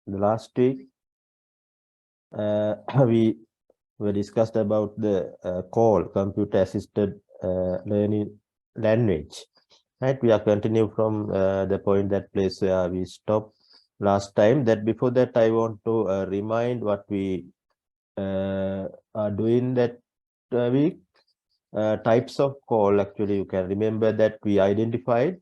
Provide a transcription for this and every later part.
the last week we discussed about the call computer assisted learning language. Right, we are continue from the point that place where we stopped last time. That before that, I want to remind what we are doing that week. Types of call. Actually, you can remember that we identified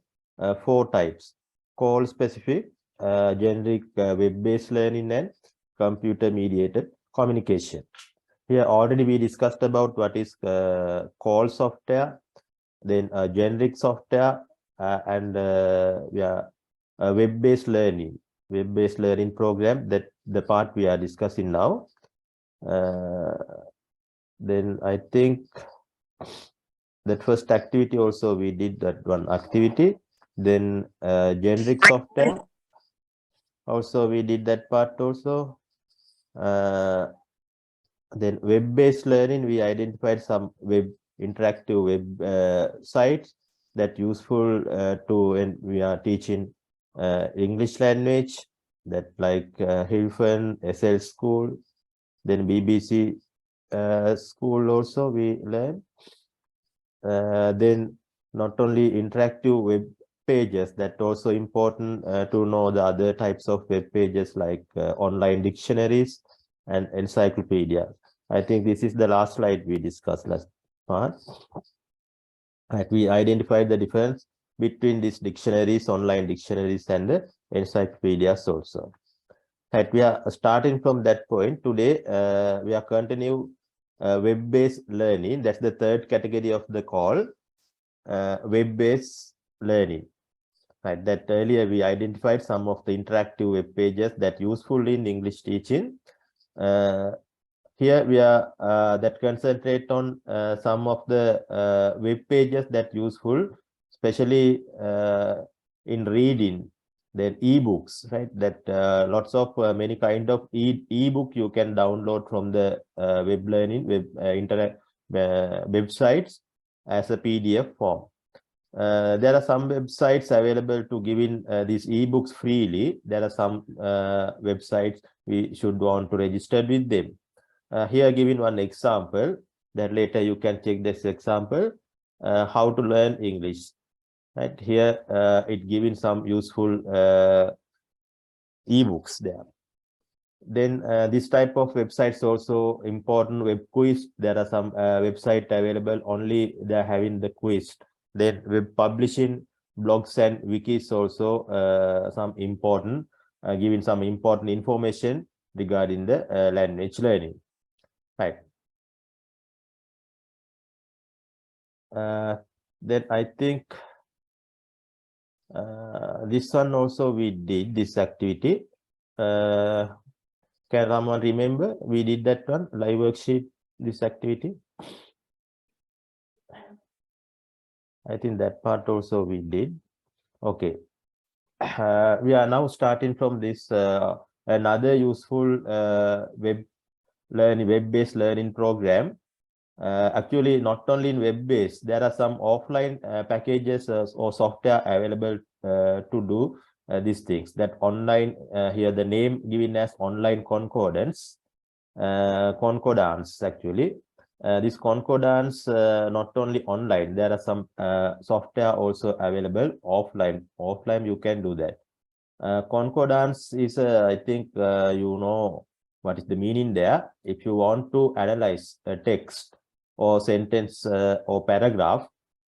4 types: call specific, generic, web-based learning, and computer mediated communication. Here already we discussed about what is call software, then generic software, and web-based learning program. That the part we are discussing now. Then I think that first activity also we did that one activity. Then generic software also we did that part also. Then web-based learning, we identified some interactive web sites that useful to when we are teaching English language, that like Hilfen, SL School, then BBC School also we learn. Then not only interactive web pages, that also important to know the other types of web pages like online dictionaries and encyclopedia. I think this is the last slide we discussed last part. Right, we identified the difference between these dictionaries, online dictionaries, and the encyclopedias also. Right, we are starting from that point. Today, we are continue web-based learning. That's the third category of the call, web-based learning. Right, that earlier we identified some of the interactive web pages that useful in English teaching. Here we are that concentrate on some of the web pages that useful, especially in reading. Then ebooks, right? That lots of many kind of ebook you can download from the web learning internet websites as a PDF form. There are some websites available to giving these ebooks freely. There are some websites we should want to register with them. Here giving one example that later you can check this example, how to learn English. Right, here it giving some useful ebooks there. Then this type of websites also important. Web quiz, there are some website available only they're having the quiz. Then web publishing, blogs and wikis also some important, giving some important information regarding the language learning. Right. Then I think this one also we did this activity. Can someone remember we did that one live worksheet, this activity? I think that part also we did. Okay. We are now starting from this another useful web-based learning program. Actually, not only in web-based, there are some offline packages or software available to do these things. That online, here the name given as online concordance, concordance actually. This concordance not only online, there are some software also available offline. Offline you can do that. Concordance is, I think you know what is the meaning there. If you want to analyze a text or sentence or paragraph,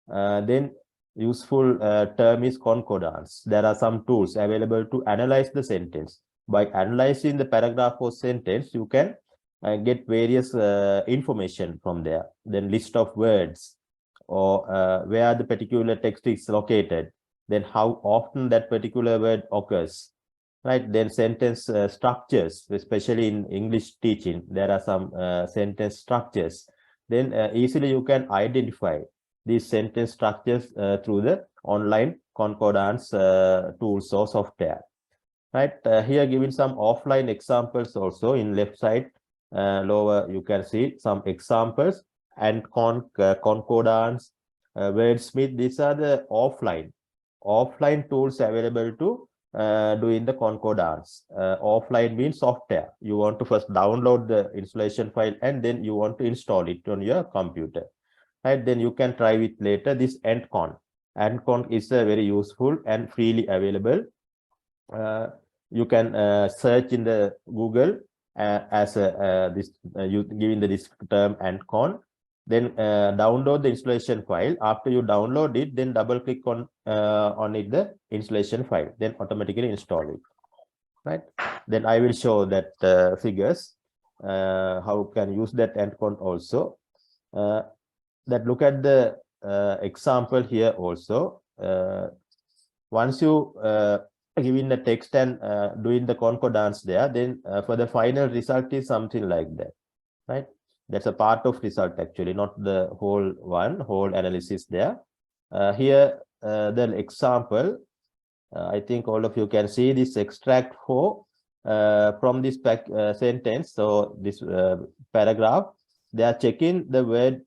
then useful term is concordance. There are some tools available to analyze the sentence. By analyzing the paragraph or sentence, you can get various information from there. Then list of words, or where the particular text is located, then how often that particular word occurs, right? Then sentence structures, especially in English teaching, there are some sentence structures. Then easily you can identify these sentence structures through the online concordance tools or software. Right, here giving some offline examples also in left side lower, you can see some examples and concordance, wordsmith. These are the offline tools available to doing the concordance. Offline means software. You want to first download the installation file and then you want to install it on your computer. Right, then you can try it later. This EndCon. EndCon is very useful and freely available. You can search in the Google as this you giving this term EndCon. Then download the installation file. After you download it, then double click on it the installation file. Then automatically install it. Right. Then I will show that figures how can use that EndCon also. That look at the example here also. Once you giving the text and doing the concordance there, then for the final result is something like that, right? That's a part of result actually, not the whole analysis there. Here the example, I think all of you can see this extract for from this sentence. So this paragraph, they are checking the word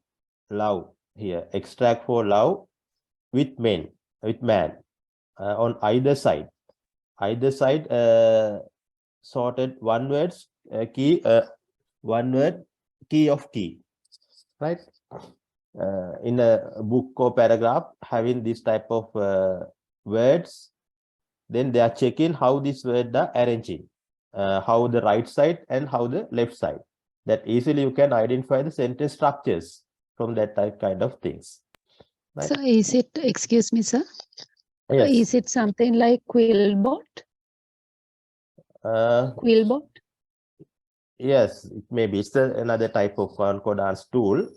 love here. Extract for love with man on either side. Either side sorted one word key of key, right? In a book or paragraph having this type of words, then they are checking how these words are arranging, how the right side and how the left side. That easily you can identify the sentence structures from that kind of things. Right? So is it, excuse me, sir? Yes. Is it something like Quillbot? Quillbot? Yes, it may be. It's another type of concordance tool.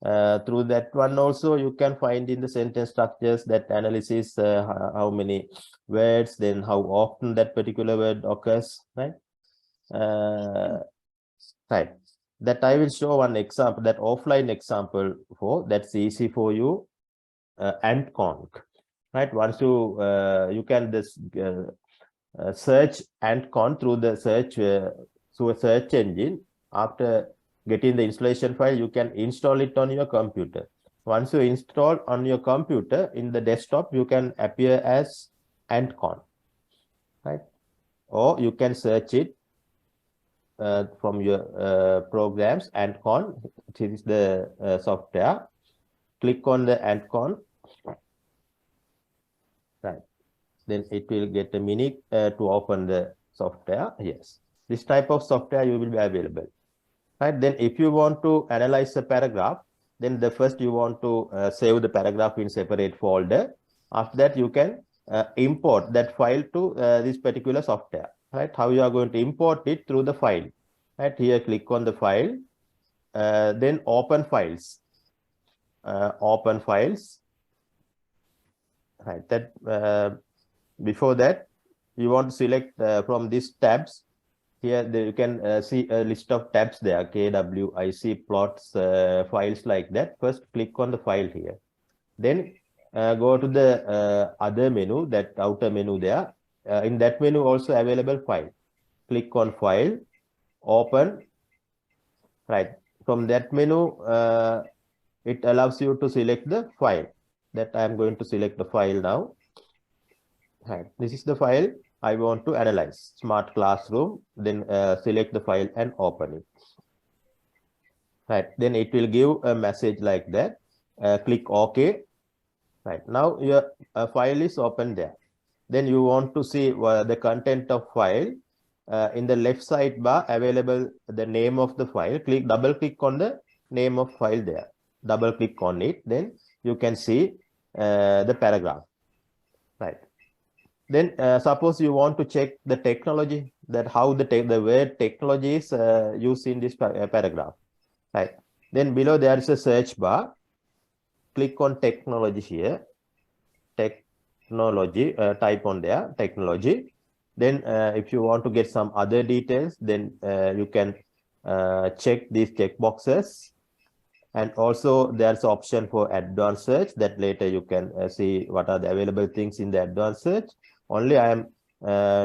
Through that one also you can find in the sentence structures that analysis how many words, then how often that particular word occurs, right? Right. That I will show one example, that offline example for that's easy for you. EndConc, right? Once you you can just search EndConc through the search through a search engine. After getting the installation file, you can install it on your computer. Once you install on your computer in the desktop, you can appear as EndConc, right? Or you can search it from your programs. EndConc, this is the software. Click on the EndConc, right? Then it will get a minute to open the software. Yes, this type of software you will be available, right? Then if you want to analyze a paragraph, then the first you want to save the paragraph in separate folder. After that you can import that file to this particular software, right? How you are going to import it? Through the file, right? Here click on the file, then open files, right? That before that you want to select from these tabs. Here you can see a list of tabs there, KW, IC, plots, files like that. First click on the file here, then go to the other menu, that outer menu there. In that menu also available file. Click on file, open, right? From that menu it allows you to select the file. That I am going to select the file now. Right. This is the file I want to analyze, smart classroom. Then select the file and open it. Right. Then it will give a message like that. Click OK. Right. Now your file is open there. Then you want to see the content of file. In the left sidebar available the name of the file. Double click on the name of file there. Double click on it. Then you can see the paragraph. Right. Then suppose you want to check the technology, that how the word technology is used in this paragraph, right? Then below there is a search bar. Click on technology here. Technology, type on there, technology. Then if you want to get some other details, then you can check these check boxes. And also there's option for advanced search, that later you can see what are the available things in the advanced search. Only I am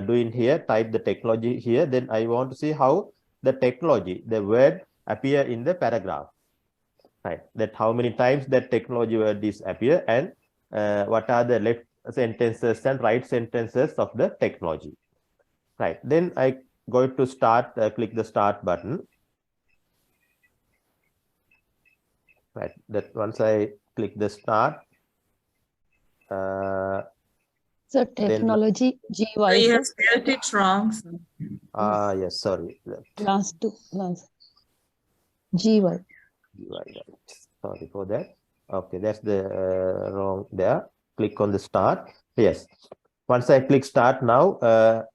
doing here, type the technology here. Then I want to see how the technology, the word appear in the paragraph, right? That how many times that technology word is appear, and what are the left sentences and write sentences of the technology. Right. Then I going to start, click the start button. Right. That once I click the start, So then technology So GY, you sir. have spelled it wrong. yes, sorry. Last two, last. GY. Right. Sorry for that. Okay, that's the wrong there. Click on the start. Yes. Once I click start now,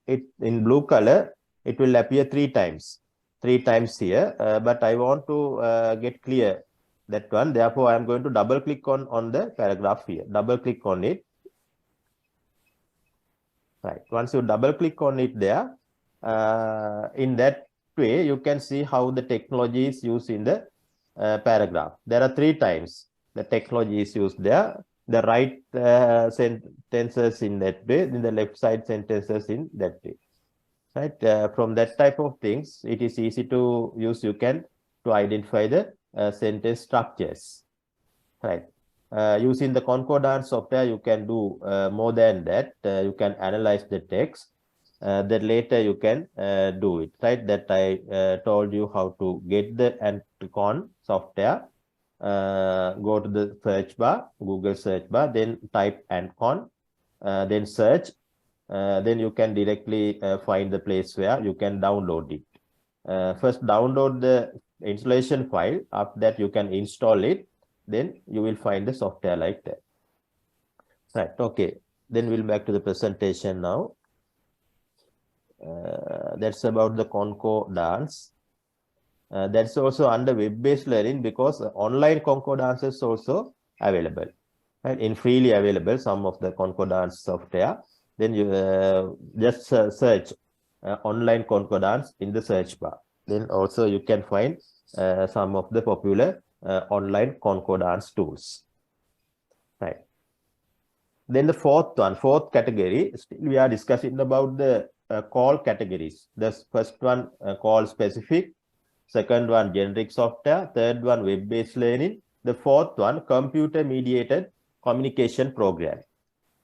it in blue color, it will appear three times here. But I want to get clear that one. Therefore, I am going to double click on the paragraph here. Double click on it. Right. Once you double click on it there, in that way, you can see how the technology is used in the paragraph. There are three times the technology is used there. The right sentences in that way, in the left side sentences in that way. Right. From that type of things, it is easy to use. You can to identify the sentence structures. Right. Using the concordance software, you can do more than that. You can analyze the text. Then later you can do it. Right. That I told you how to get the Anticon software. Go to the search bar, Google search bar, then type Anticon, then search. Then you can directly find the place where you can download it. First download the installation file. After that you can install it. Then you will find the software like that. Right. Okay. Then we'll back to the presentation now. That's about the concordance. That's also under web-based learning because online concordance is also available. Right? In freely available, some of the concordance software. Then you just search online concordance in the search bar. Then also you can find some of the popular online concordance tools. Right. Then the fourth category, still we are discussing about the call categories. The first one call specific, second one generic software, third one web-based learning, the fourth one computer mediated communication program.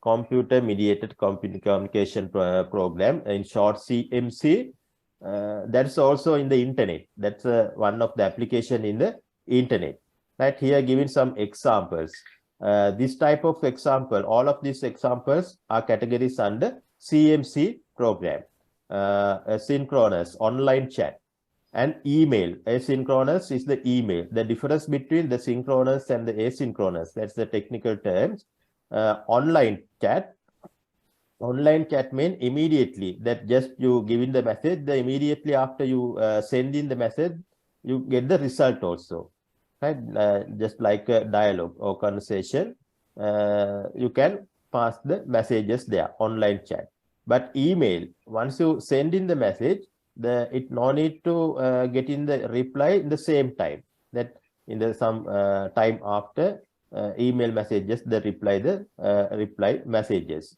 Computer mediated communication program, in short CMC. That's also in the internet. That's one of the application in the internet. Right here, giving some examples. This type of example, all of these examples are categories under CMC program. Asynchronous online chat and email. Asynchronous is the email. The difference between the synchronous and the asynchronous, that's the technical terms. Online chat mean immediately, that just you giving the message, the immediately after you send in the message, you get the result also, right? Just like a dialogue or conversation, you can pass the messages there, online chat. But email, once you send in the message, it no need to get in the reply in the same time, that in the some time after email messages, the reply messages,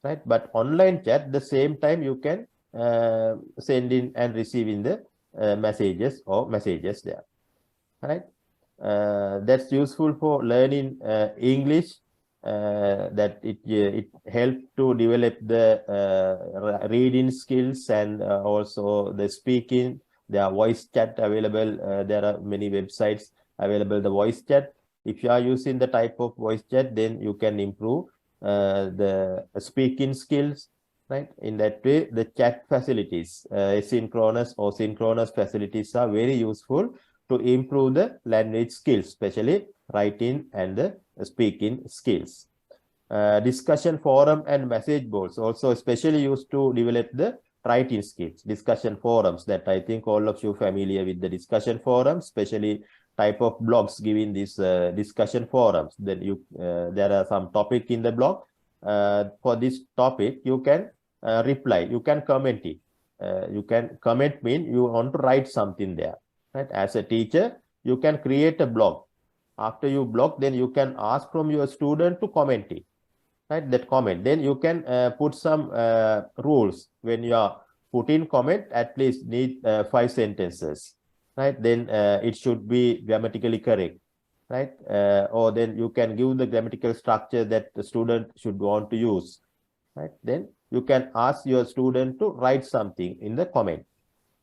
right? But online chat, the same time you can send in and receive in the messages there, right? That's useful for learning English. That it help to develop the reading skills and also the speaking. There are voice chat available. There are many websites available, the voice chat. If you are using the type of voice chat, then you can improve the speaking skills, right? In that way, the chat facilities, asynchronous or synchronous facilities are very useful to improve the language skills, especially writing and the speaking skills. Discussion forum and message boards also especially used to develop the writing skills. Discussion forums, that I think all of you familiar with the discussion forums, especially type of blogs giving these discussion forums. Then there are some topic in the blog. For this topic, you can reply, you can comment it. You can comment mean you want to write something there, right? As a teacher, you can create a blog. After you blog, then you can ask from your student to comment it, right? That comment, then you can put some rules. When you are putting comment, at least need 5 sentences, right? Then it should be grammatically correct, right? Or then you can give the grammatical structure that the student should want to use, right? Then you can ask your student to write something in the comment,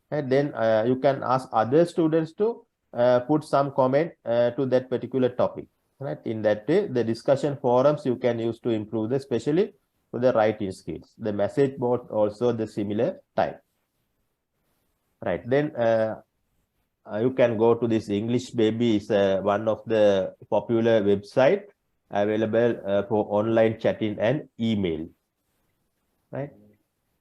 and then you can ask other students to put some comment to that particular topic, right? In that way, the discussion forums you can use to improve the, especially for the writing skills. The message board also the similar type, right? Then you can go to this English Baby is one of the popular website available for online chatting and email, right?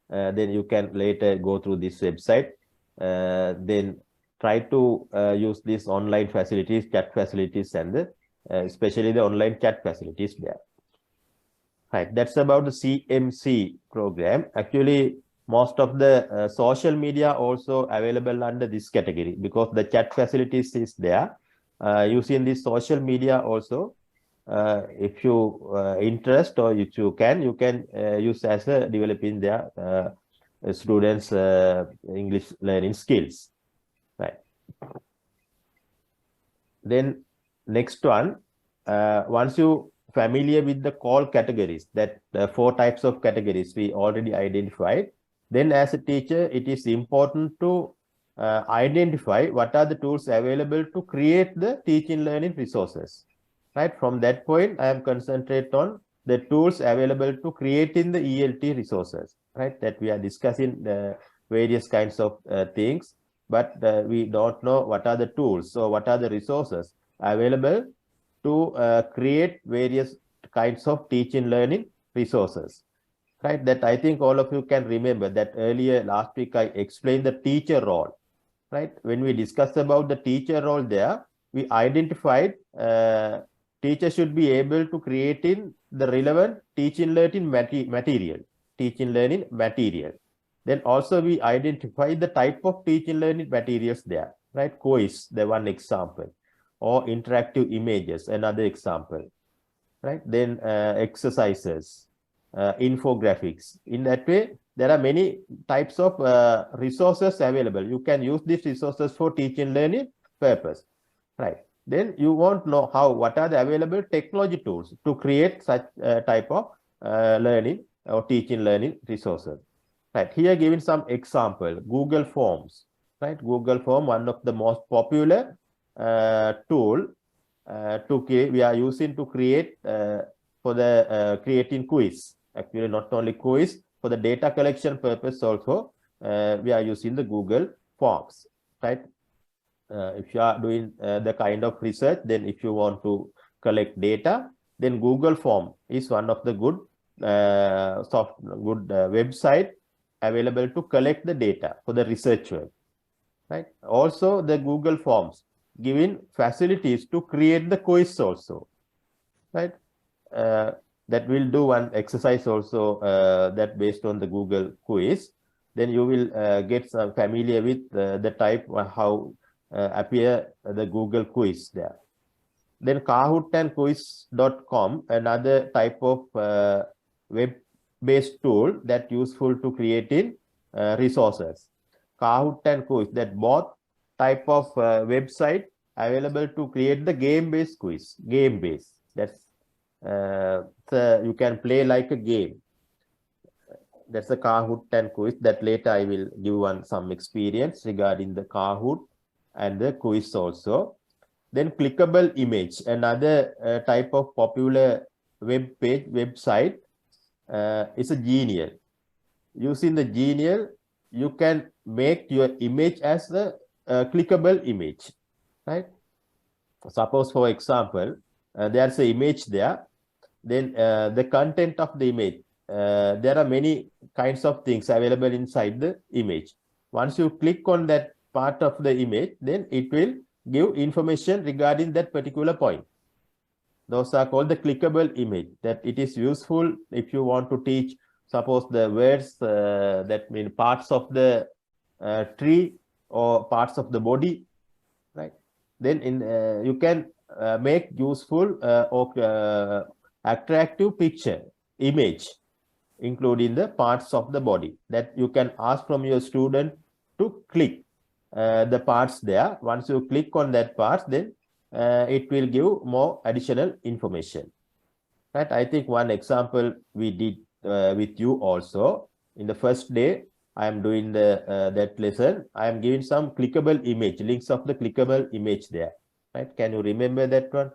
Then you can later go through this website, then try to use these online facilities, chat facilities, and the, especially the online chat facilities there. Right, that's about the CMC program. Actually, most of the social media also available under this category because the chat facilities is there. Using this social media also, if you interest or if you can use as a developing their students English learning skills, right? Then next one, once you familiar with the call categories, that 4 types of categories we already identified, then as a teacher it is important to identify what are the tools available to create the teaching learning resources, right? From that point I am concentrate on the tools available to creating the ELT resources, right? That we are discussing the various kinds of things, but we don't know what are the tools, so what are the resources available to create various kinds of teaching learning resources, right? That I think all of you can remember that earlier last week I explained the teacher role, right? When we discussed about the teacher role there, we identified teacher should be able to create in the relevant teaching learning material. Then also we identify the type of teaching learning materials there, right? Quiz, the one example, or interactive images, another example, right? Then exercises, infographics. In that way, there are many types of resources available. You can use these resources for teaching learning purpose, right? Then you want to know what are the available technology tools to create such type of learning or teaching learning resources. Right, here given some example, Google Forms, right? Google Form, one of the most popular tool we are using to create for the creating quiz. Actually, not only quiz, for the data collection purpose also, we are using the Google Forms, right? If you are doing the kind of research, then if you want to collect data, then Google Form is one of the good website available to collect the data for the research work, right? Also, the Google Forms giving facilities to create the quiz also, right? That will do one exercise also that based on the Google quiz. Then you will get some familiar with the type how appear the Google quiz there. Then Kahoot and quiz.com, another type of web-based tool that useful to creating resources. Kahoot and quiz, that both type of website available to create the game-based quiz. Game-based, that's so you can play like a game. That's a Kahoot and quiz. That later I will give some experience regarding the Kahoot and the quiz also. Then clickable image, another type of popular website is a Genial. Using the Genial, you can make your image as a clickable image, right? Suppose, for example, there's an image there. Then the content of the image, there are many kinds of things available inside the image. Once you click on that part of the image, then it will give information regarding that particular point. Those are called the clickable image, that it is useful if you want to teach, suppose the words that mean parts of the tree or parts of the body, right? Then you can make useful or attractive picture image including the parts of the body that you can ask from your student to click the parts there. Once you click on that part, then it will give more additional information. Right? I think one example we did with you also. In the first day, I am doing the that lesson. I am giving some clickable image, links of the clickable image there. Right? Can you remember that one?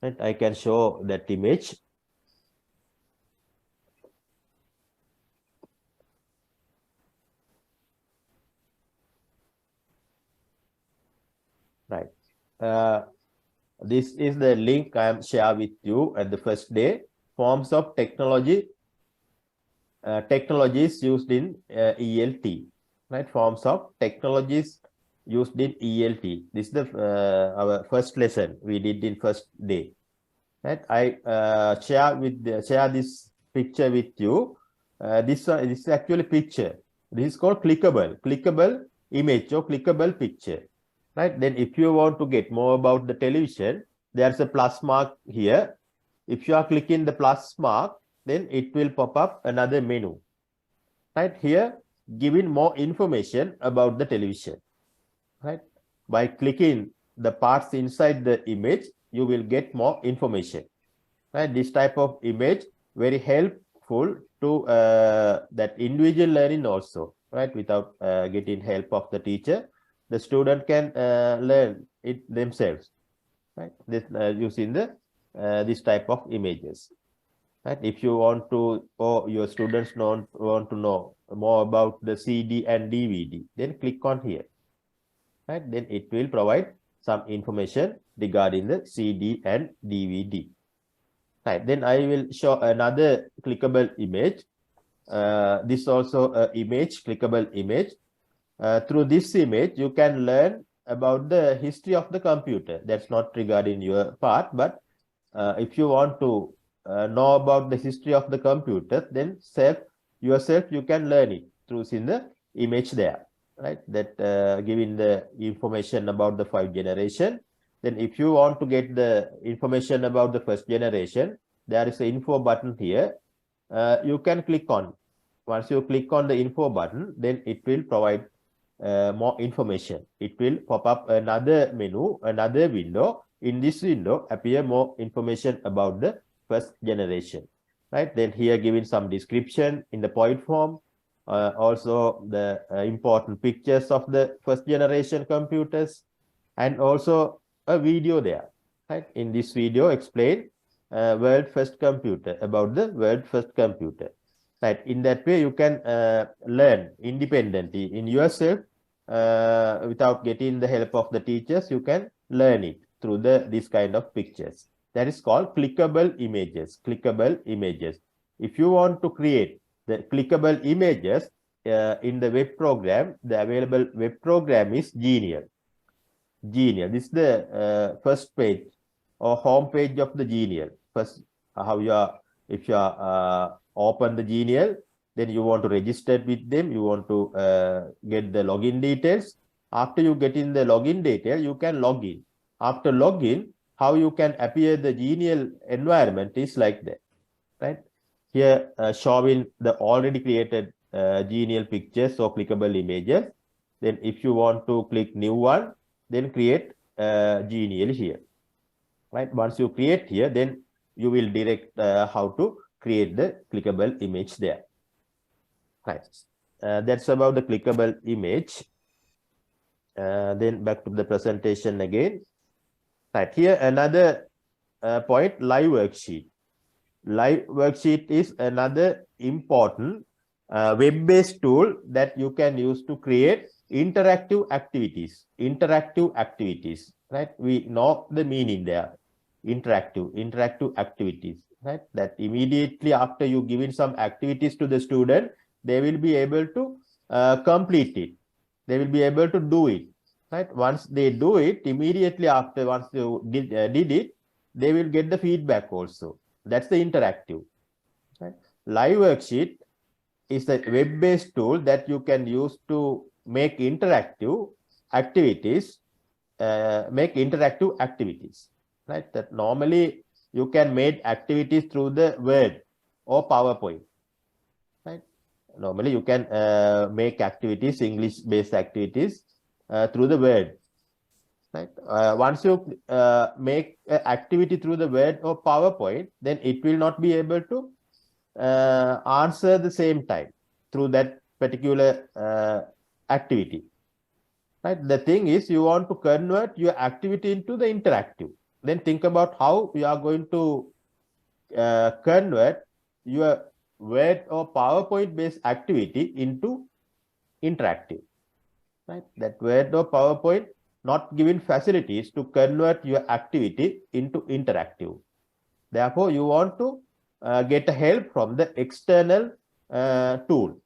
Right? I can show that image. Right. This is the link I am share with you at the first day. Forms of technology, technologies used in ELT. Right. Forms of technologies used in ELT. This is the our first lesson we did in first day. Right. I share this picture with you. This is actually picture. This is called clickable image or clickable picture. Right. Then if you want to get more about the television, there's a plus mark here. If you are clicking the plus mark, then it will pop up another menu. Right here, giving more information about the television. Right. By clicking the parts inside the image, you will get more information. Right. This type of image very helpful to that individual learning also. Right. Without getting help of the teacher, the student can learn it themselves. Right. This using the this type of images. Right. If you want to, or your students want to know more about the CD and DVD, then click on here. Right. Then it will provide some information regarding the CD and DVD. Right. Then I will show another clickable image. This also image, clickable image. Through this image, you can learn about the history of the computer. That's not regarding your part, but if you want to know about the history of the computer, then yourself you can learn it through seeing the image there, right? That giving the information about the 5th generation. Then if you want to get the information about the 1st generation, there is an info button here. You can click on. Once you click on the info button, then it will provide more information. It will pop up another menu, another window. In this window, appear more information about the 1st generation. Right? Then here giving some description in the point form. Also the important pictures of the 1st generation computers, and also a video there. Right? In this video, explain world first computer, about the world first computer. Right? In that way, you can learn independently in yourself without getting the help of the teachers. You can learn it through this kind of pictures. That is called clickable images. Clickable images. If you want to create the clickable images in the web program, the available web program is Genial. Genial. This is the first page or home page of the Genial. First, how you are, if you are open the Genial, then you want to register with them. You want to get the login details. After you get in the login detail, you can log in. After login, how you can appear the Genial environment is like that, right? Here showing the already created Genial pictures or clickable images. Then if you want to click new one, then create Genial here, right? Once you create here, then you will direct how to create the clickable image there, right? That's about the clickable image. Then back to the presentation again, right? Here another point, live worksheet. Live worksheet is another important web-based tool that you can use to create interactive activities. Interactive activities, right? We know the meaning there. Interactive activities, right? That immediately after you giving some activities to the student, they will be able to complete it. They will be able to do it, right? Once they do it, immediately after, once you did it, they will get the feedback also. That's the interactive. Right? Live worksheet is a web-based tool that you can use to make interactive activities. Right? That normally you can make activities through the Word or PowerPoint. Right? Normally you can make activities, English-based activities through the Word. right? Once you make an activity through the Word or PowerPoint, then it will not be able to answer the same time through that particular activity, right? The thing is, you want to convert your activity into the interactive. Then think about how you are going to convert your Word or PowerPoint based activity into interactive, right? That Word or PowerPoint not given facilities to convert your activity into interactive. Therefore, you want to get help from the external tool,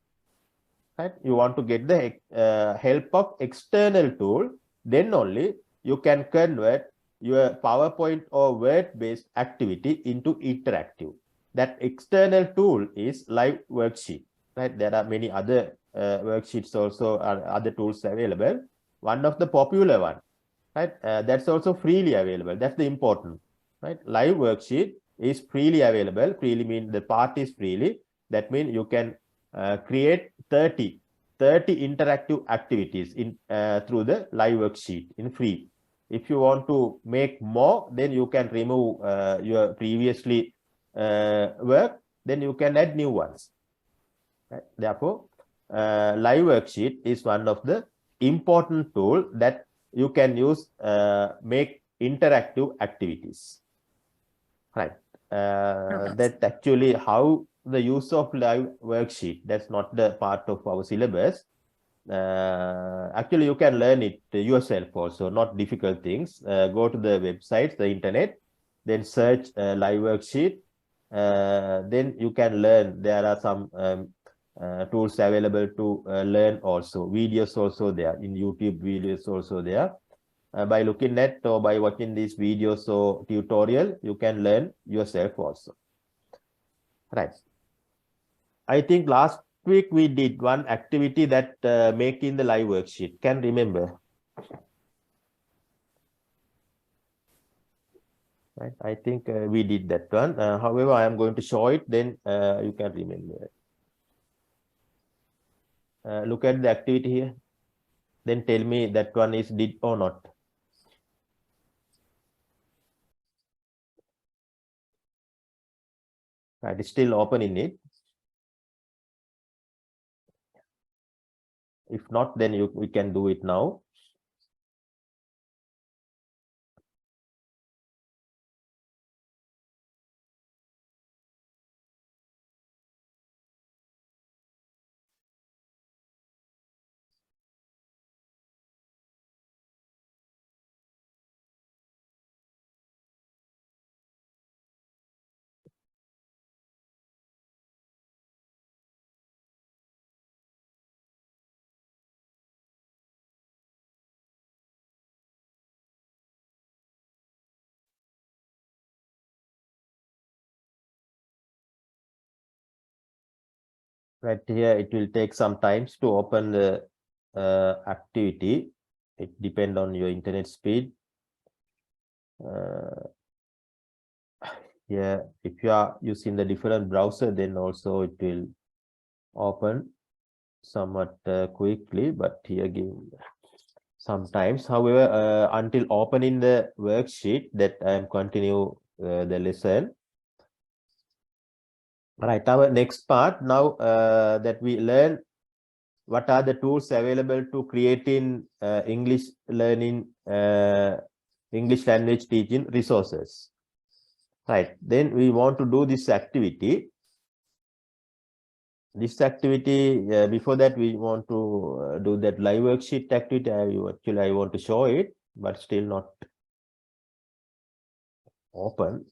right? You want to get the help of external tool, then only you can convert your PowerPoint or Word-based activity into interactive. That external tool is Live Worksheet, right? There are many other worksheets also, or other tools available. One of the popular one, right? That's also freely available. That's the important, right? Live Worksheet is freely available. Freely means the part is freely. That means you can create 30 interactive activities in through the Live Worksheet in free. If you want to make more, then you can remove your previously work, then you can add new ones, right? Therefore, Live Worksheet is one of the important tool that you can use make interactive activities, right? That actually how the use of Live Worksheet, that's not the part of our syllabus. Actually, you can learn it yourself also, not difficult things. Go to the websites, the internet, then search Live Worksheet. Then you can learn. There are some tools available to learn also. Videos also there, in YouTube videos also there. By looking at or by watching these videos or tutorial, you can learn yourself also, right? I think last week we did one activity that making the Live Worksheet. Can remember, right? I think we did that one. However, I am going to show it, then you can remember. Look at the activity here, then tell me that one is did or not. Right, it's still open in it. If not, then we can do it now. Right here, it will take some times to open the activity. It depends on your internet speed. Yeah, if you are using the different browser, then also it will open somewhat quickly, but here again sometimes. However, until opening the worksheet, that I am continue the lesson. Right, our next part now that we learn what are the tools available to creating English learning, English language teaching resources. Right, then we want to do this activity. Before that, we want to do that Live Worksheet activity. I want to show it, but still not open.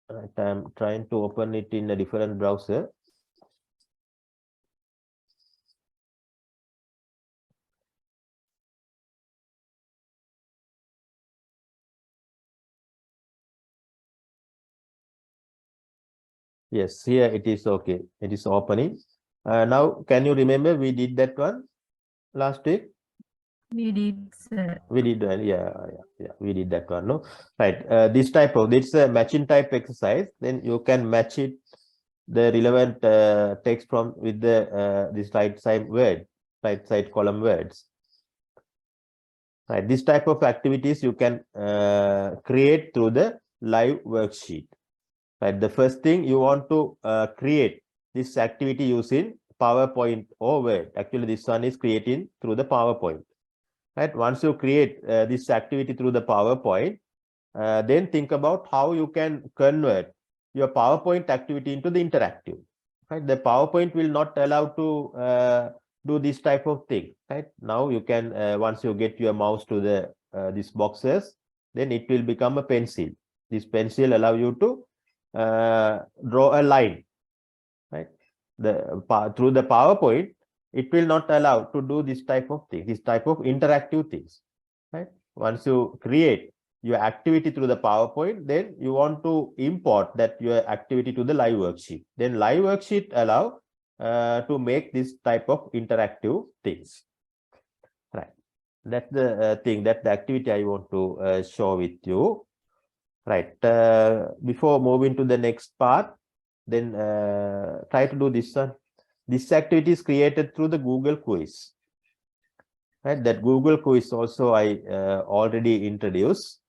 Right, I'm trying to open it in a different browser. Yes, here it is. Okay, it is opening. Now, can you remember we did that one last week? We did, sir. We did, yeah, we did that one. No, right. This is a matching type exercise. Then you can match it the relevant text from with the this right side column words. Right, this type of activities you can create through the live worksheet. Right, the first thing you want to create this activity using PowerPoint or Word. Actually, this one is creating through the PowerPoint. Right, once you create this activity through the PowerPoint, then think about how you can convert your PowerPoint activity into the interactive. Right, the PowerPoint will not allow to do this type of thing. Right, now you can once you get your mouse to the these boxes, then it will become a pencil. This pencil allow you to draw a line. Right, through the PowerPoint, it will not allow to do this type of thing, this type of interactive things. Right, once you create your activity through the PowerPoint, then you want to import that your activity to the live worksheet. Then live worksheet allow to make this type of interactive things. Right, that's the thing, that the activity I want to show with you. Right, before moving to the next part, then try to do this one. This activity is created through the Google quiz. Right, that Google quiz also I already introduced.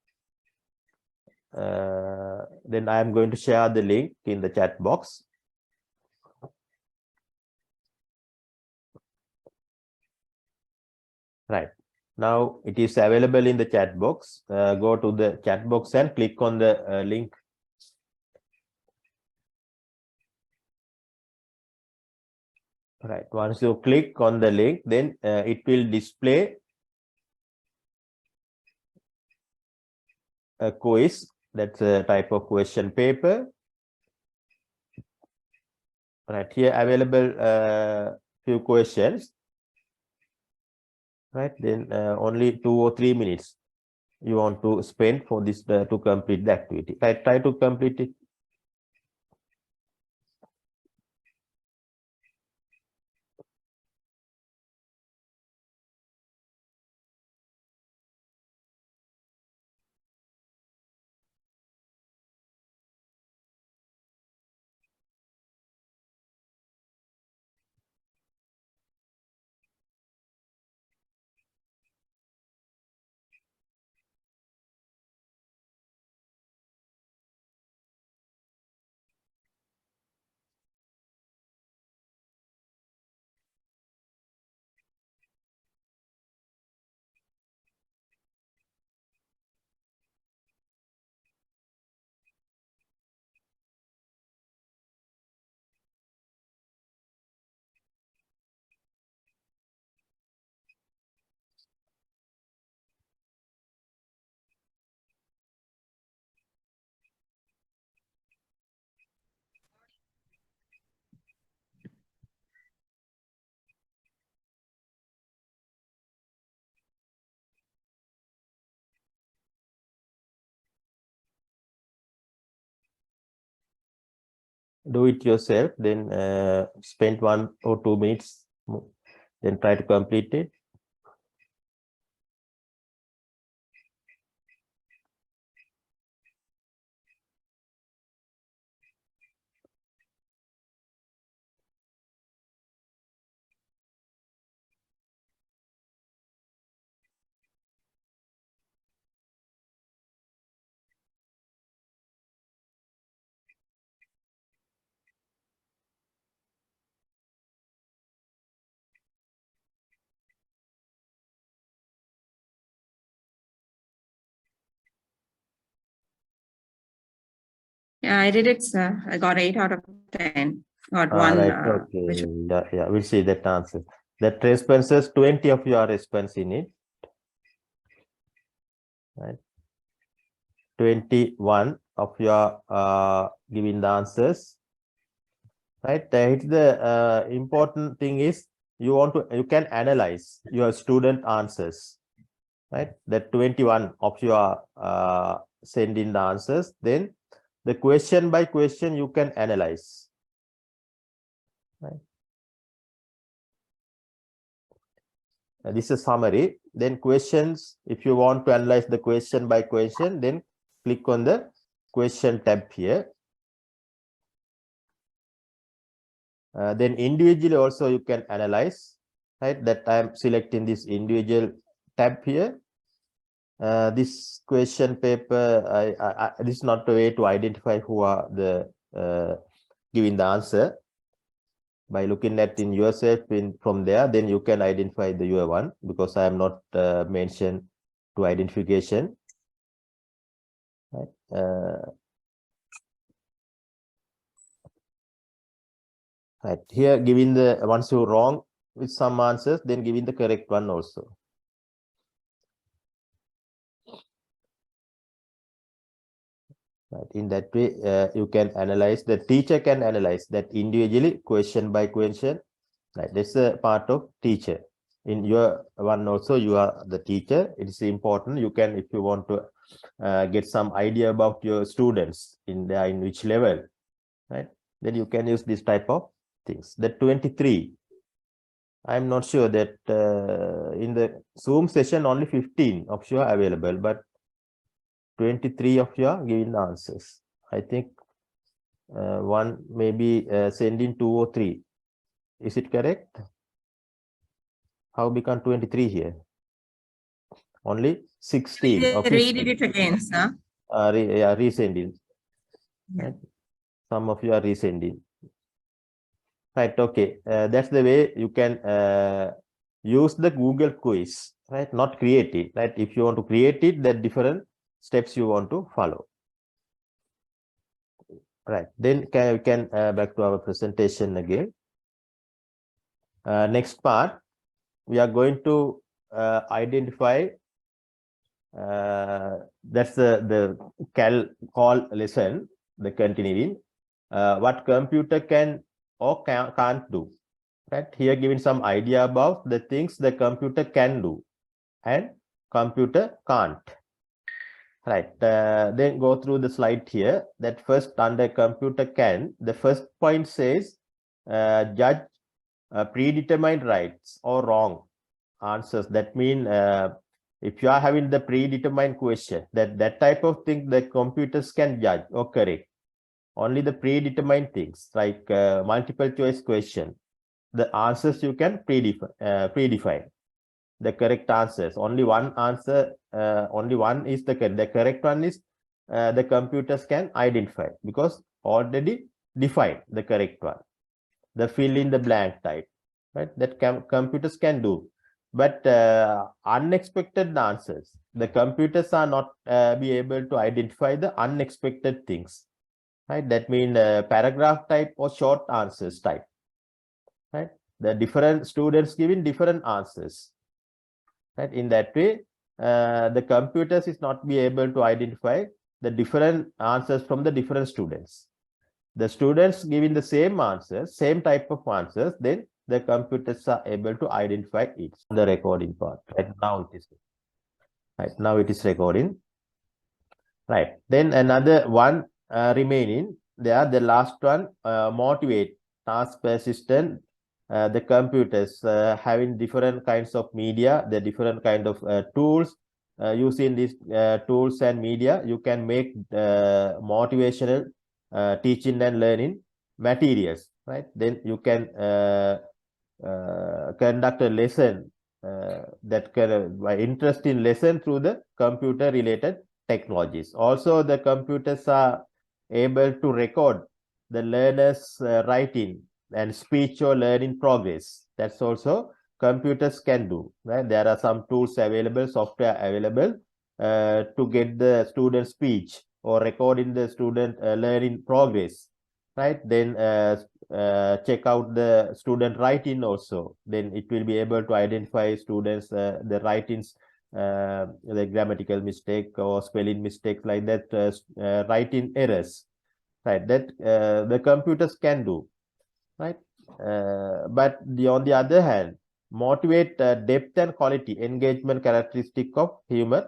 Then I am going to share the link in the chat box. Right, now it is available in the chat box. Go to the chat box and click on the link. Right, once you click on the link, then it will display a quiz. That's a type of question paper. Right, here available few questions. Right, then only 2 or 3 minutes you want to spend for this to complete the activity. Right, try to complete it. Do it yourself, then spend 1 or 2 minutes, then try to complete it. Yeah, I did it, sir. I got 8 out of 10. Got one. Right, okay, yeah, we'll see that answer. That responses 20 of your response in it. Right, 21 of your giving the answers. Right, it's the important thing is you can analyze your student answers. Right, that 21 of your sending the answers, then the question by question you can analyze. Right, this is a summary. Then questions, if you want to analyze the question by question, then click on the question tab here. Then individually also you can analyze. Right, that I am selecting this individual tab here. This question paper, this is not a way to identify who are the giving the answer. By looking at in yourself from there, then you can identify the your one, because I am not mentioned to identification. Right. Right here, giving the once you wrong with some answers, then giving the correct one also. Right. In that way, you can analyze, the teacher can analyze that individually, question by question. Right. That's a part of teacher. In your one also, you are the teacher. It is important. You can, if you want to get some idea about your students in which level, right? Then you can use this type of things. The 23. I'm not sure that in the Zoom session only 15 of you are available, but 23 of you are giving the answers. I think one maybe sending 2 or 3. Is it correct? How become 23 here? Only 16 or 15. Read it again, sir. Resending. Yeah. Right? Some of you are resending. Right, okay. That's the way you can use the Google quiz, right? Not create it, right? If you want to create it, there are different steps you want to follow. Right, then we can back to our presentation again. Next part, we are going to identify, that's the call lesson, the continuing, what computer can or can't do. Right, here giving some idea about the things the computer can do and computer can't. Right, then go through the slide here. That first, under computer can, the first point says judge predetermined rights or wrong answers. That means if you are having the predetermined question, that type of thing the computers can judge or correct. Only the predetermined things like multiple choice question, the answers you can predefine the correct answers. Only one answer, only one is the correct one is the computers can identify, because already defined the correct one, the fill in the blank type, right? That computers can do. But unexpected answers, the computers are not be able to identify the unexpected things, right? That means paragraph type or short answers type, right? The different students giving different answers, right? In that way, the computers is not be able to identify the different answers from the different students. The students giving the same answers, same type of answers, then the computers are able to identify it. The recording part. Right now it is recording. Right. Then another one remaining. There, the last one, motivate, task persistent. The computers having different kinds of media, the different kind of tools. Using these tools and media, you can make motivational teaching and learning materials, right? Then you can conduct a lesson that can interest in lesson through the computer related technologies. Also, the computers are able to record the learner's writing and speech or learning progress. That's also computers can do, right? There are some tools available, software available to get the student speech or recording the student learning progress, right? Then check out the student writing also. Then it will be able to identify students the writings, the grammatical mistake or spelling mistakes like that, writing errors, right? That the computers can do, right? But on the other hand, motivate depth and quality engagement characteristic of human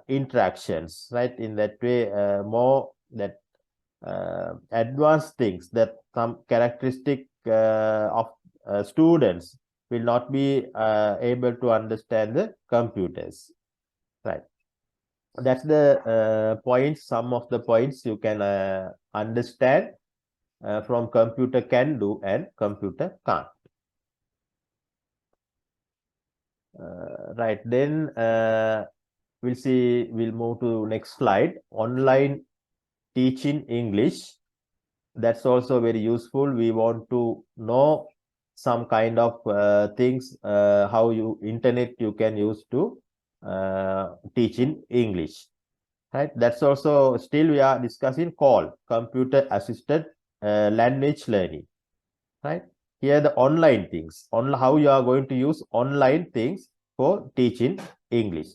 interactions, right? In that way, more that advanced things, that some characteristic of students will not be able to understand the computers, right? That's the points, some of the points you can understand from computer can do and computer can't. Right, then we'll move to next slide. Online teaching English. That's also very useful. We want to know some kind of things, how internet you can use to teach in English. Right? That's also still we are discussing computer assisted language learning. Right? Here the online things, on how you are going to use online things for teaching English.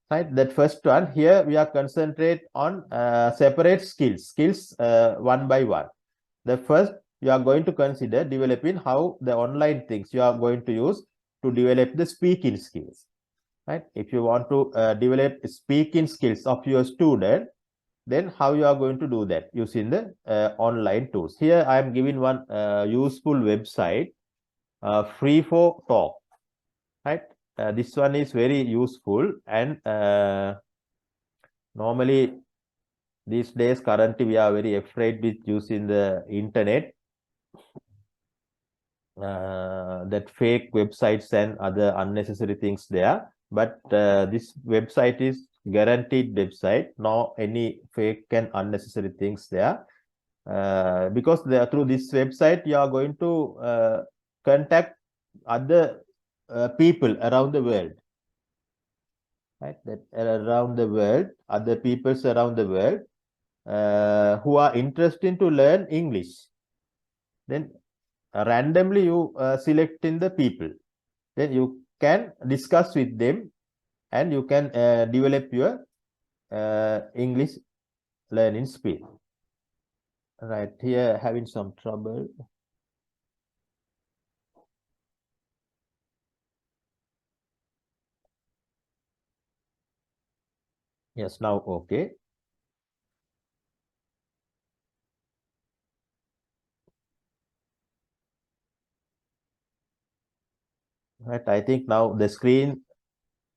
Right? That first one here we are concentrate on separate skills one by one. The first you are going to consider developing how the online things you are going to use to develop the speaking skills. Right? If you want to develop speaking skills of your student, then how you are going to do that using the online tools. Here I am giving one useful website, free for talk. Right? This one is very useful, and normally these days currently we are very afraid with using the internet, that fake websites and other unnecessary things there, but this website is guaranteed website, no any fake and unnecessary things there, because through this website you are going to contact other people around the world, right? That around the world, other peoples around the world who are interested to learn English. Then randomly you select in the people, then you can discuss with them and you can develop your English learning speed. Right, here having some trouble. Yes, now okay. Right, I think now the screen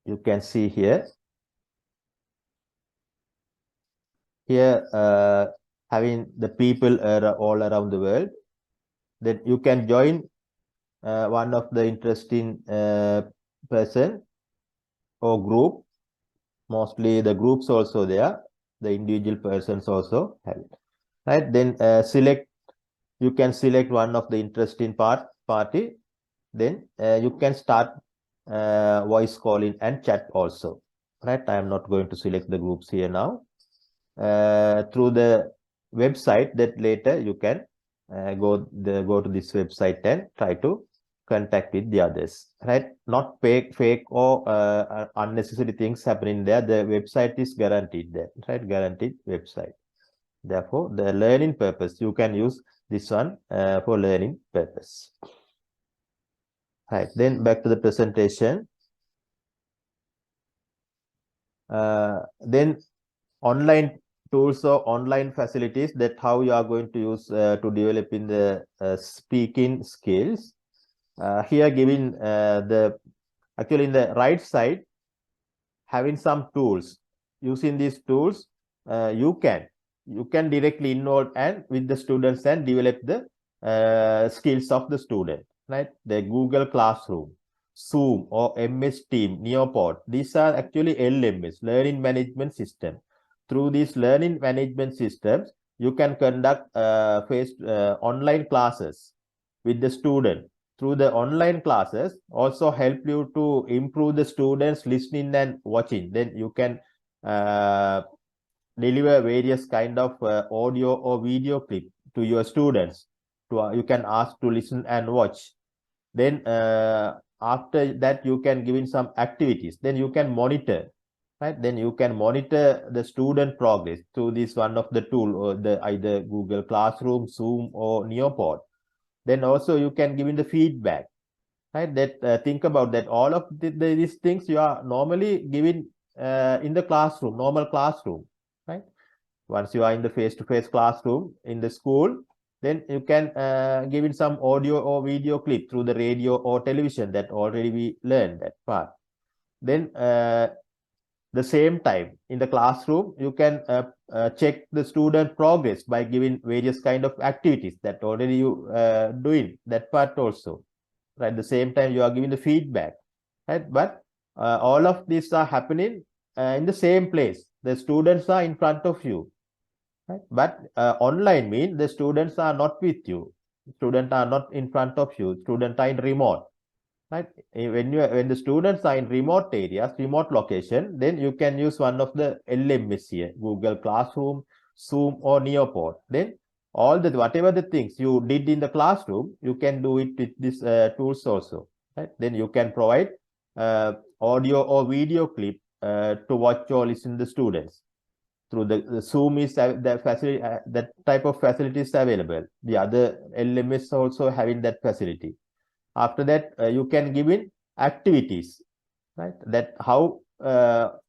you can see here. Here having the people all around the world, that you can join one of the interesting person or group. Mostly the groups also there, the individual persons also have it. Right, then you can select one of the interesting party, then you can start voice calling and chat also. Right, I am not going to select the groups here now. Through the website, that later you can go to this website and try to contact with the others. Right, not fake or unnecessary things happening there. The website is guaranteed there. Right, guaranteed website. Therefore, the learning purpose you can use this one for learning purpose. Right, then back to the presentation. Then online tools or online facilities, that how you are going to use to develop in the speaking skills. Here giving the actually in the right side having some tools. Using these tools you can directly involve and with the students and develop the skills of the student. Right, the Google Classroom, Zoom or MS Team, Neopod, these are actually LMS, learning management system. Through these learning management systems you can conduct online classes with the student. Through the online classes also help you to improve the students listening and watching. Then you can deliver various kind of audio or video clip to your students. You can ask to listen and watch. Then after that you can give in some activities, then you can monitor. Right, then you can monitor the student progress through this one of the tool, or the either Google Classroom, Zoom or Neopod. Then also you can give in the feedback. Right, that think about that all of these things you are normally giving in the classroom, normal classroom. Right, once you are in the face-to-face classroom in the school, then you can give in some audio or video clip through the radio or television, that already we learned that part. Then the same time in the classroom you can check the student progress by giving various kind of activities that already you doing that part also. Right, the same time you are giving the feedback. Right, but all of these are happening in the same place. The students are in front of you. Right? But online means the students are not with you. Students are not in front of you. Students are in remote. Right? When the students are in remote areas, remote location, then you can use one of the LMS here, Google Classroom, Zoom, or Neopod. Then all the whatever the things you did in the classroom, you can do it with these tools also. Right? Then you can provide audio or video clip to watch or listen to the students. Through the Zoom is the facility, that type of facility is available. The other LMS also having that facility. After that, you can give in activities, right? That how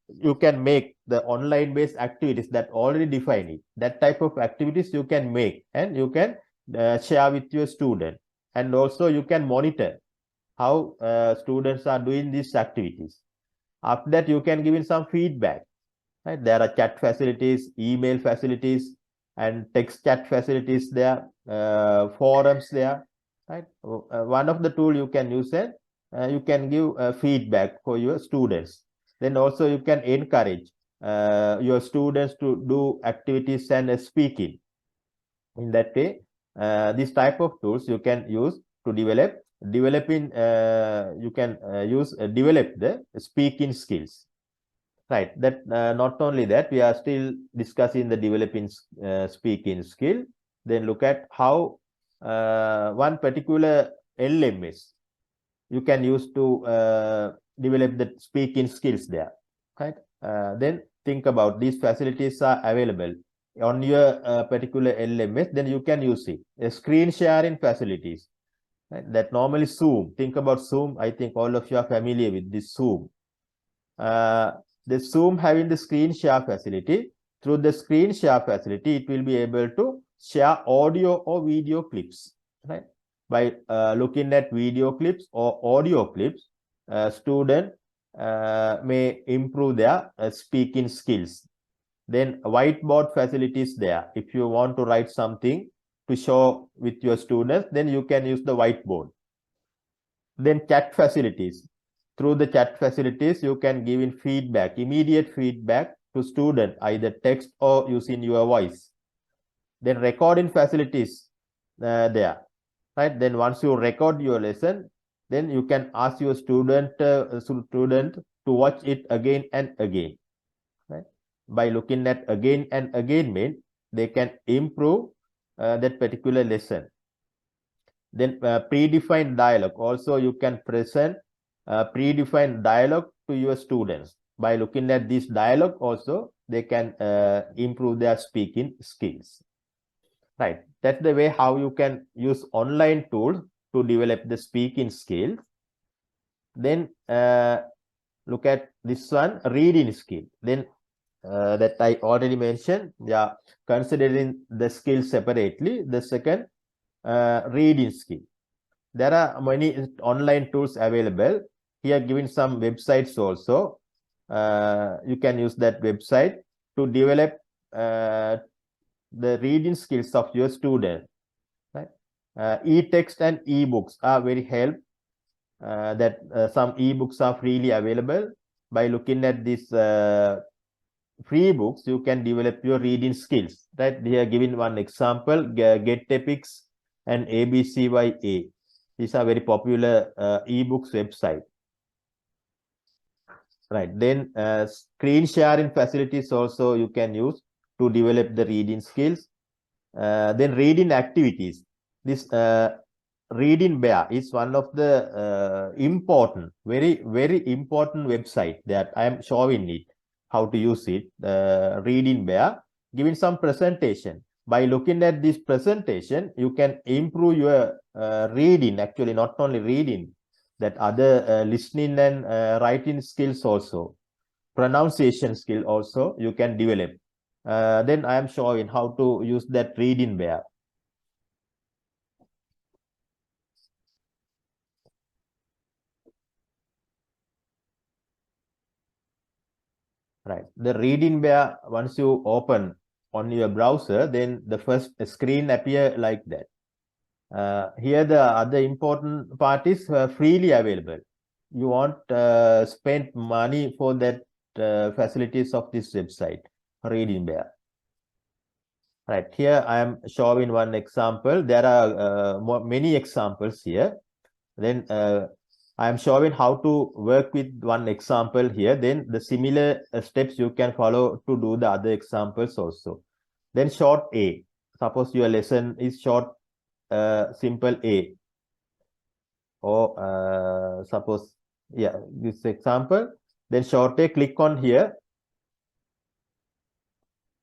you can make the online based activities that already define it. That type of activities you can make and you can share with your student. And also you can monitor how students are doing these activities. After that, you can give in some feedback. Right? There are chat facilities, email facilities, and text chat facilities there, forums there. Right? One of the tool you can use it. You can give feedback for your students. Then also you can encourage your students to do activities and speaking. In that way, this type of tools you can use to develop develop the speaking skills. Right. That not only that, we are still discussing the developing speaking skill. Then look at how one particular LMS you can use to develop the speaking skills there. Right. Then think about these facilities are available on your particular LMS. Then you can use it. Screen sharing facilities. Right? That normally Zoom. Think about Zoom. I think all of you are familiar with this Zoom. The Zoom having the screen share facility. Through the screen share facility, it will be able to share audio or video clips. Right? By looking at video clips or audio clips, student may improve their speaking skills. Then whiteboard facilities there. If you want to write something to show with your students, then you can use the whiteboard. Then chat facilities. Through the chat facilities, you can give in feedback, immediate feedback to student, either text or using your voice. Then recording facilities there, right? Then once you record your lesson, then you can ask your student to watch it again and again. Right? By looking at again and again, mean they can improve that particular lesson. Then predefined dialogue. Also, you can present predefined dialogue to your students. By looking at this dialogue also, they can improve their speaking skills. Right. That's the way how you can use online tools to develop the speaking skills. Then look at this one, reading skill. Then that I already mentioned, yeah, considering the skill separately. The second, reading skill. There are many online tools available. Here given some websites also. You can use that website to develop the reading skills of your student. Right? E-text and e-books are very help. That some e-books are freely available. By looking at these free books, you can develop your reading skills. Right? Here given one example, Get Epics and ABCYA. These are very popular e-books website. Right. Then screen sharing facilities also you can use to develop the reading skills. Then reading activities. This Reading Bear is one of the important, very important website that I am showing it, how to use it. Reading Bear, giving some presentation. By looking at this presentation, you can improve your reading, actually not only reading, that other listening and writing skills also. Pronunciation skill also you can develop. Then I am showing how to use that Reading Bear. Right. The Reading Bear, once you open on your browser, then the first screen appear like that. Here the other important part is freely available. You won't spend money for that facilities of this website, Reading Bear. Right, here I am showing one example. There are many examples here. Then I am showing how to work with one example here. Then the similar steps you can follow to do the other examples also. Then short A. Suppose your lesson is short, simple A. Or suppose, yeah, this example. Then short A, click on here.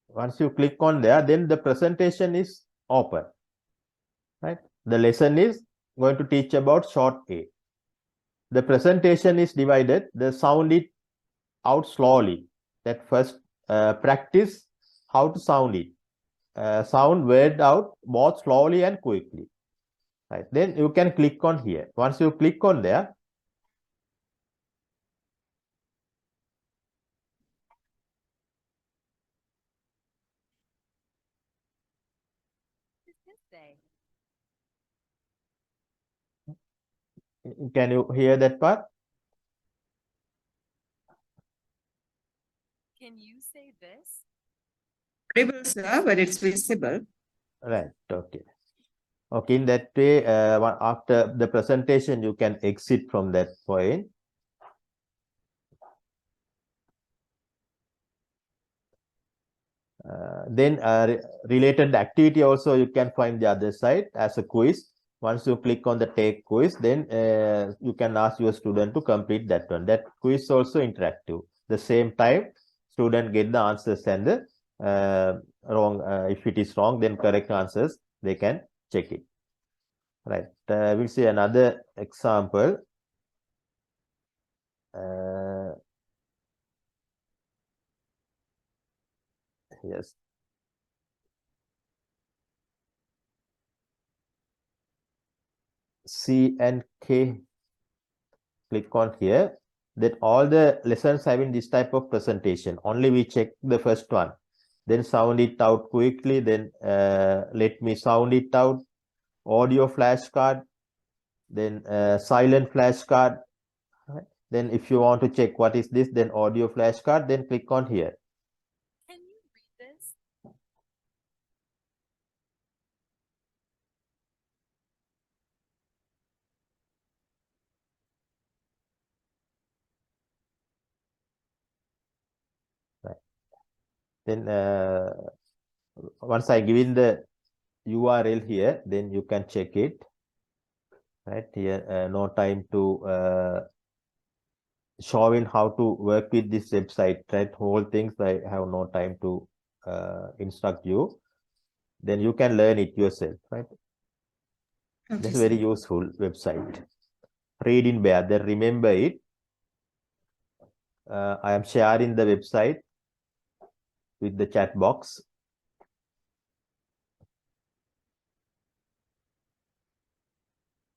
Once you click on there, then the presentation is open. Right? The lesson is going to teach about short A. The presentation is divided. The sound it out slowly. That first practice how to sound it. Sound word out both slowly and quickly. Right. Then you can click on here. Once you click on there, can you hear that part? Can you say this? Audible, sir, but it's visible. Right. Okay. Okay. In that way, after the presentation, you can exit from that point. Then related activity also you can find the other side as a quiz. Once you click on the take quiz, then you can ask your student to complete that one. That quiz also interactive. The same time, student get the answers and the wrong. If it is wrong, then correct answers they can check it. Right. We'll see another example. Yes. C and K. Click on here. That all the lessons having this type of presentation. Only we check the first one. Then sound it out quickly. Then let me sound it out. Audio flashcard. Then silent flashcard. Then if you want to check what is this, then audio flashcard. Then click on here. Can you read this? Right. Then once I give in the URL here, then you can check it. Right here, no time to showing how to work with this website. Right, whole things I have no time to instruct you. Then you can learn it yourself. Right, Okay, that's a sir. very useful website. Reading Bear. Then remember it. I am sharing the website with the chat box.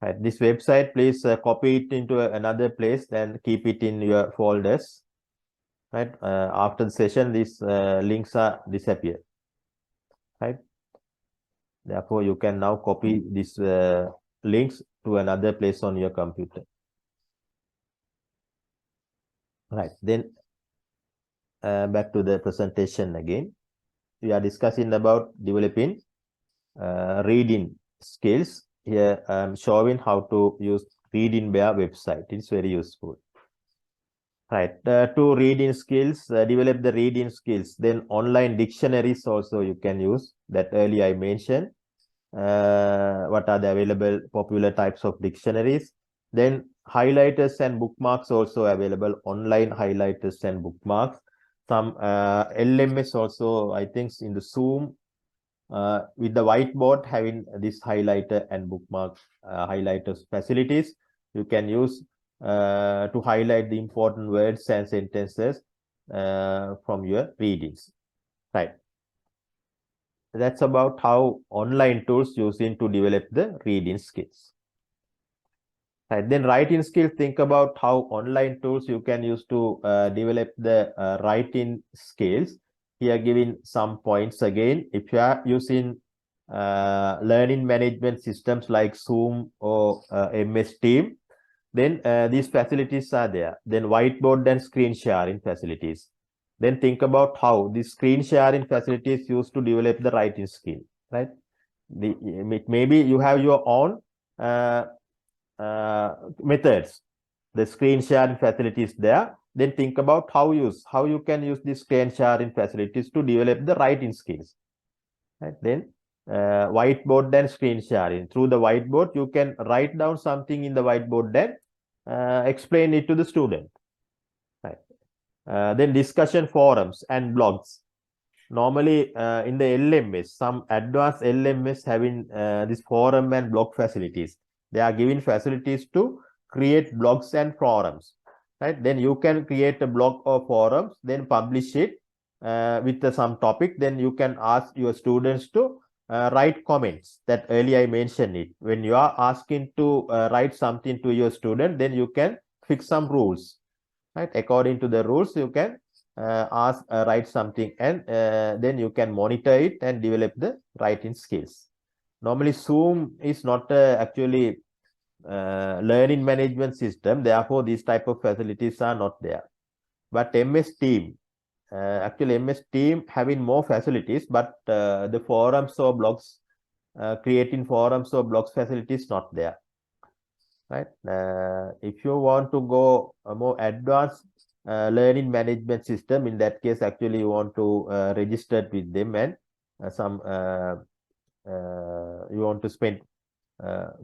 Right, this website, please copy it into another place and keep it in your folders. Right, after the session, these links are disappear. Right, therefore you can now copy these links to another place on your computer. Right, then back to the presentation again. We are discussing about developing reading skills. Here I'm showing how to use Reading Bear website. It's very useful. Right, to reading skills, develop the reading skills. Then online dictionaries also you can use. That earlier I mentioned. What are the available popular types of dictionaries? Then highlighters and bookmarks also available. Online highlighters and bookmarks. Some LMS also, I think in the Zoom with the whiteboard having this highlighter and bookmark highlighters facilities. You can use to highlight the important words and sentences from your readings. Right. That's about how online tools using to develop the reading skills. Right. Then writing skills, think about how online tools you can use to develop the writing skills. Here giving some points again. If you are using learning management systems like Zoom or MS Team, Then these facilities are there. Then whiteboard and screen sharing facilities. Then think about how the screen sharing facilities used to develop the writing skill, right? Maybe you have your own methods. The screen sharing facilities there. Then think about how you can use the screen sharing facilities to develop the writing skills. Right? Then whiteboard and screen sharing. Through the whiteboard, you can write down something in the whiteboard, then explain it to the student. Right? Then discussion forums and blogs. Normally in the LMS, some advanced LMS having this forum and blog facilities. They are giving facilities to create blogs and forums. Right? Then you can create a blog or forums, then publish it with some topic. Then you can ask your students to write comments. That earlier I mentioned it. When you are asking to write something to your student, then you can fix some rules. Right? According to the rules, you can write something, and then you can monitor it and develop the writing skills. Normally, Zoom is not actually learning management system. Therefore, these type of facilities are not there. But MS Team, actually MS Team having more facilities, but the forums or blogs, creating forums or blogs facilities not there. Right? If you want to go a more advanced learning management system, in that case, actually you want to register with them, and you want to spend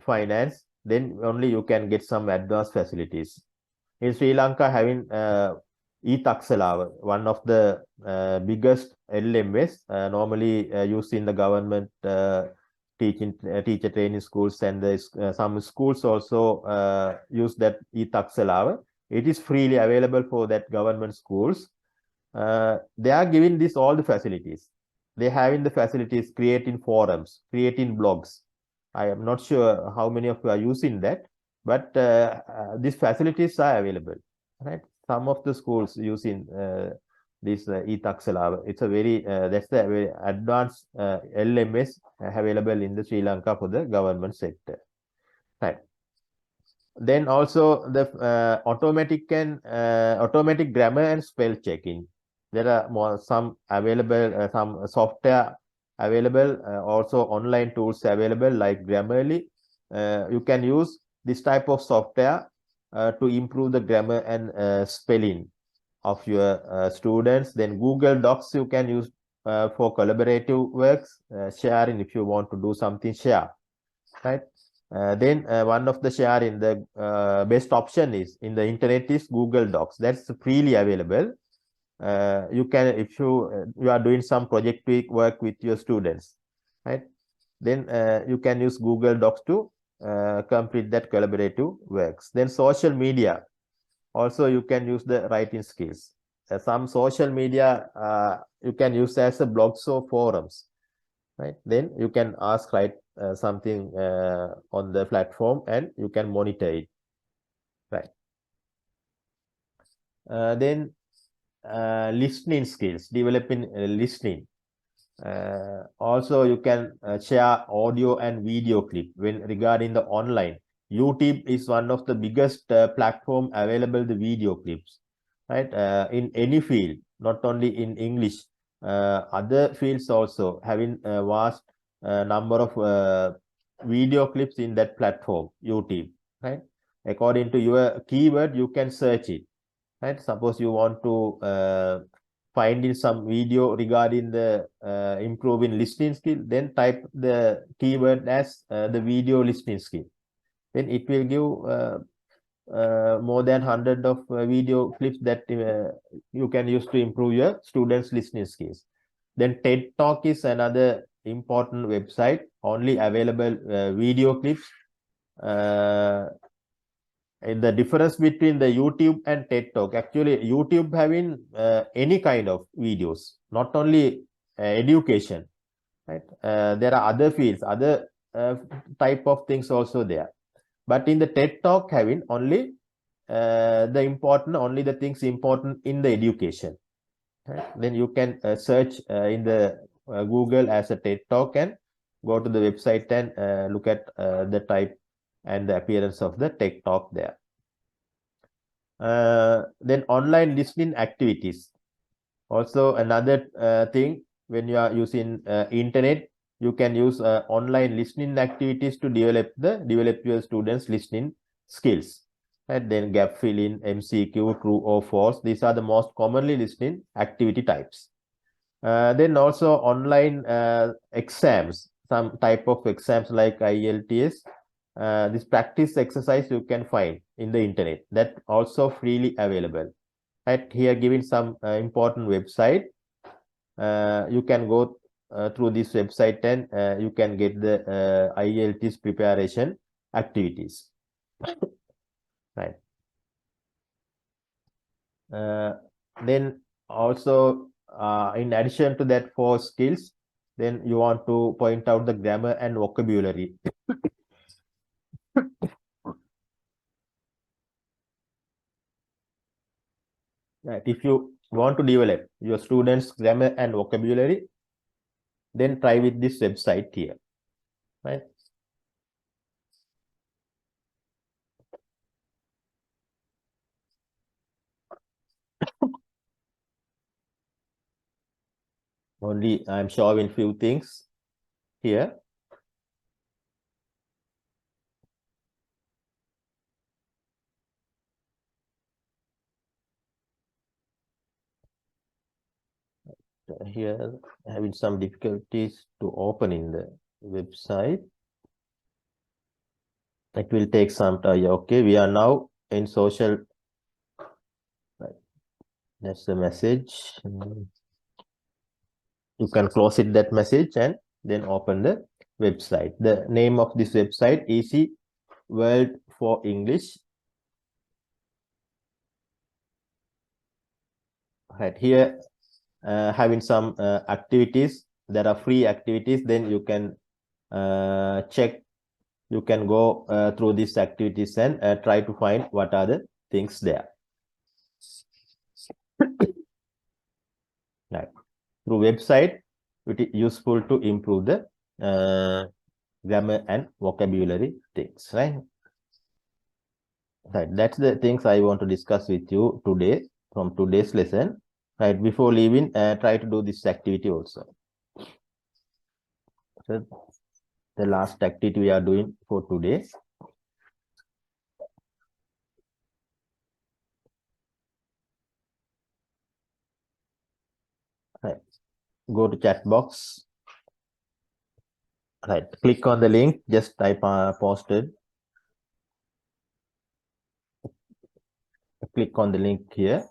finance, then only you can get some advanced facilities. In Sri Lanka, having E-Taksalawa, one of the biggest LMS, normally used in the government teacher training schools, and some schools also use that E-Taksalawa. It is freely available for that government schools. They are giving this all the facilities. They having the facilities, creating forums, creating blogs. I am not sure how many of you are using that, but these facilities are available. Right? Some of the schools using this E-Taksalawa. It's a very that's the very advanced LMS available in the Sri Lanka for the government sector. Right. Then also the automatic grammar and spell checking. There are some available, some software available, also online tools available like Grammarly. You can use this type of software to improve the grammar and spelling of your students. Then Google Docs you can use for collaborative works, sharing if you want to do something, share. Right? Then one of the sharing, the best option is in the internet is Google Docs. That's freely available. You can, if you are doing some project work with your students, right? Then you can use Google Docs to complete that collaborative works. Then social media, also you can use the writing skills. Some social media you can use as a blogs or forums. Right? Then you can ask, write something on the platform, and you can monitor it. Right? Then listening skills, developing listening. Also, you can share audio and video clip when regarding the online. YouTube is one of the biggest platform available the video clips. Right? In any field, not only in English. Other fields also having a vast number of video clips in that platform, YouTube, right? According to your keyword, you can search it, right? Suppose you want to find in some video regarding the improving listening skill, then type the keyword as the video listening skill. Then it will give more than 100 of video clips that you can use to improve your students' listening skills. Then TED Talk is another important website, only available video clips. And the difference between the YouTube and TED Talk, actually YouTube having any kind of videos, not only education, right? There are other fields, other type of things also there. But in the TED Talk having only only the things important in the education. Right? Then you can search in the Google as a TED Talk and go to the website and look at the type and the appearance of the TED Talk there. Then online listening activities. Also another thing, when you are using internet, you can use online listening activities to develop your students listening skills. And then gap filling, MCQ, true or false. These are the most commonly listening activity types. Then also online exams, some type of exams like IELTS. This practice exercise you can find in the internet, that also freely available. Right here, giving some important website. You can go through this website and you can get the IELTS preparation activities. Right. Then also, in addition to that 4 skills, then you want to point out the grammar and vocabulary. Right. If you want to develop your students' grammar and vocabulary, then try with this website here. Right. Only I'm showing few things here. Here, having some difficulties to open in the website. It will take some time. Okay, we are now in social. Right. That's the message. You can close it, that message, and then open the website. The name of this website is World for English. Right here, having some activities that are free activities. Then you can check. You can go through these activities and try to find what are the things there. Right. Through website, it is useful to improve the grammar and vocabulary things, right? Right. That's the things I want to discuss with you today from today's lesson. Right. Before leaving, try to do this activity also. So the last activity we are doing for today. Right. Go to chat box. Right. Click on the link. Just type posted. Click on the link here.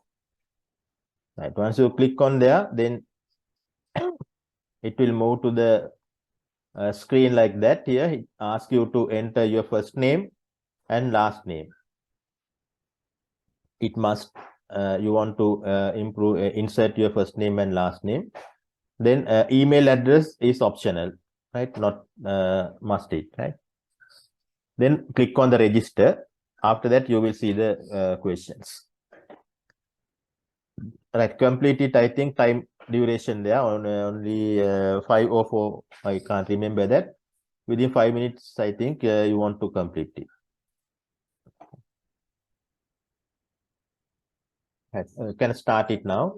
Right. Once you click on there, then it will move to the screen like that. Here it asks you to enter your first name and last name. It must you want to insert your first name and last name. Then email address is optional, right? Not must it, right? Then click on the register. After that, you will see the questions. Right, complete it. I think time duration there on only 5 or 4. I can't remember that. Within 5 minutes, I think you want to complete it. Right. Can start it now.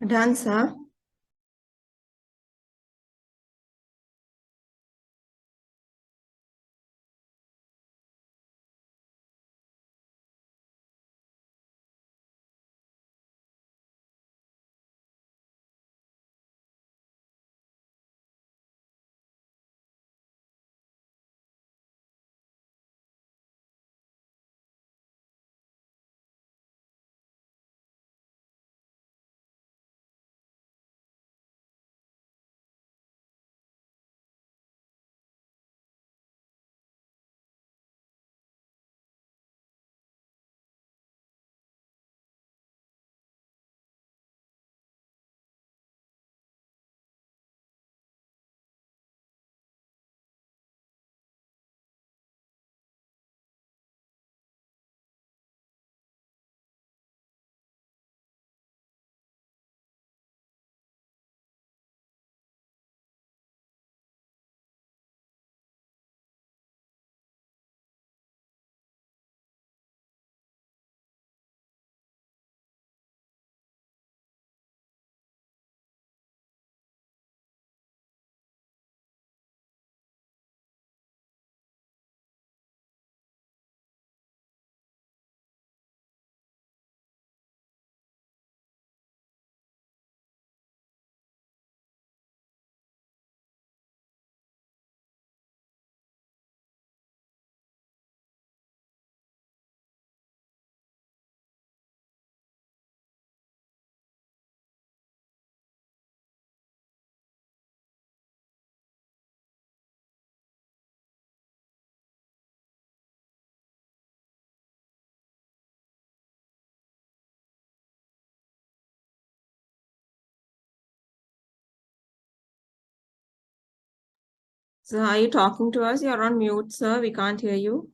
Done, sir. So are you talking to us? You're on mute, sir. We can't hear you.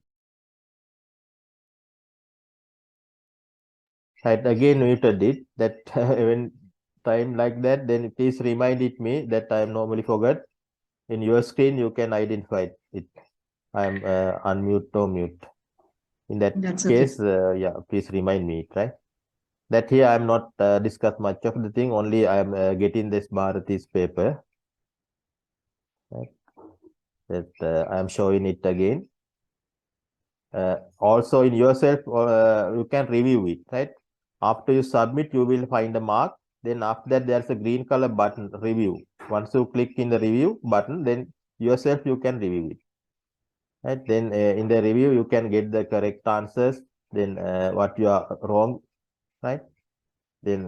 Right, again muted it. That when time like that, then please remind it me that I normally forget. In your screen, you can identify it. I am unmute or mute. In that That's okay. case, yeah, please remind me, right? That here I am not discuss much of the thing. Only I am getting this Bharati's paper. Right? That I am showing it again. Also in yourself, you can review it, right? After you submit, you will find a mark. Then after that, there's a green color button, review. Once you click in the review button, then yourself you can review it. Right? Then in the review, you can get the correct answers. Then what you are wrong, right? Then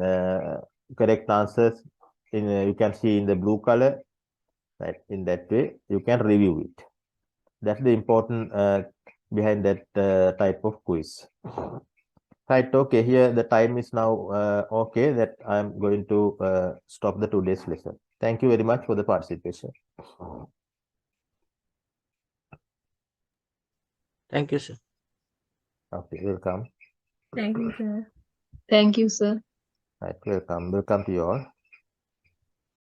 correct answers in you can see in the blue color, right? In that way, you can review it. That's the important behind that type of quiz. Right, okay, here the time is now okay, that I'm going to stop the today's lesson. Thank you very much for the participation. Thank you, sir. Okay, welcome. Thank you, sir. Thank you, sir. Right, welcome to you all.